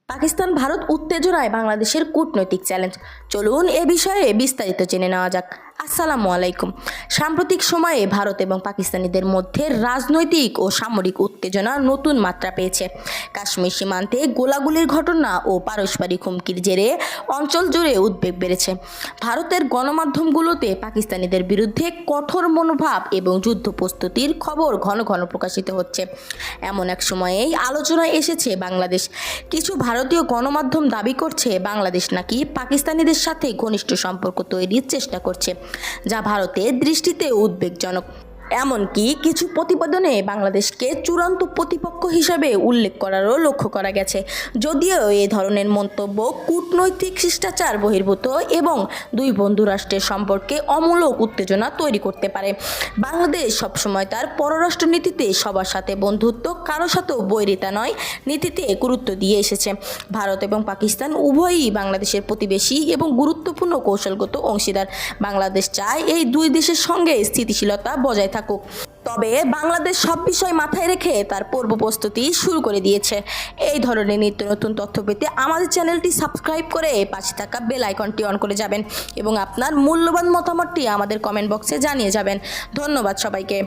পাকিস্তান ভারত উত্তেজনায় বাংলাদেশের কূটনৈতিক চ্যালেঞ্জ। চলুন এ বিষয়ে বিস্তারিত জেনে নেওয়া যাক। আসসালামু আলাইকুম। সাম্প্রতিক সময়ে ভারত এবং পাকিস্তানিদের মধ্যে রাজনৈতিক ও সামরিক উত্তেজনা নতুন মাত্রা পেয়েছে। কাশ্মীর সীমান্তে গোলাগুলির ঘটনা ও পারস্পরিক হুমকির জেরে অঞ্চল জুড়ে উদ্বেগ বেড়েছে। ভারতের গণমাধ্যমগুলোতে পাকিস্তানিদের বিরুদ্ধে কঠোর মনোভাব এবং যুদ্ধ প্রস্তুতির খবর ঘন ঘন প্রকাশিত হচ্ছে। এমন এক সময়েই আলোচনায় এসেছে বাংলাদেশ। কিছু ভারতীয় গণমাধ্যম দাবি করছে বাংলাদেশ নাকি পাকিস্তানিদের সাথে ঘনিষ্ঠ সম্পর্ক তৈরির চেষ্টা করছে, যা ভারতের দৃষ্টিতে উদ্বেগজনক। এমনকি কিছু প্রতিবেদনে বাংলাদেশকে চূড়ান্ত প্রতিপক্ষ হিসেবে উল্লেখ করারও লক্ষ্য করা গেছে। যদিও এ ধরনের মন্তব্য কূটনৈতিক শিষ্টাচার বহির্ভূত এবং দুই বন্ধু রাষ্ট্রের সম্পর্কে অমূলক উত্তেজনা তৈরি করতে পারে। বাংলাদেশ সবসময় তার পররাষ্ট্র নীতিতে সবার সাথে বন্ধুত্ব, কারো সাথেও বৈরিতা নয় নীতিতে গুরুত্ব দিয়ে এসেছে। ভারত এবং পাকিস্তান উভয়ই বাংলাদেশের প্রতিবেশী এবং গুরুত্বপূর্ণ কৌশলগত অংশীদার। বাংলাদেশ চায় এই দুই দেশের সঙ্গে স্থিতিশীলতা বজায় থাকুক। তবে বাংলাদেশ সব বিষয় মাথায় রেখে তার পূর্ব প্রস্তুতি শুরু করে দিয়েছে। এই ধরনের নিত্য নতুন তথ্য পেতে আমাদের চ্যানেলটি সাবস্ক্রাইব করে পাশে থাকা বেল আইকনটি অন করে যাবেন এবং আপনার মূল্যবান মতামতটি আমাদের কমেন্ট বক্সে জানিয়ে যাবেন। ধন্যবাদ সবাইকে।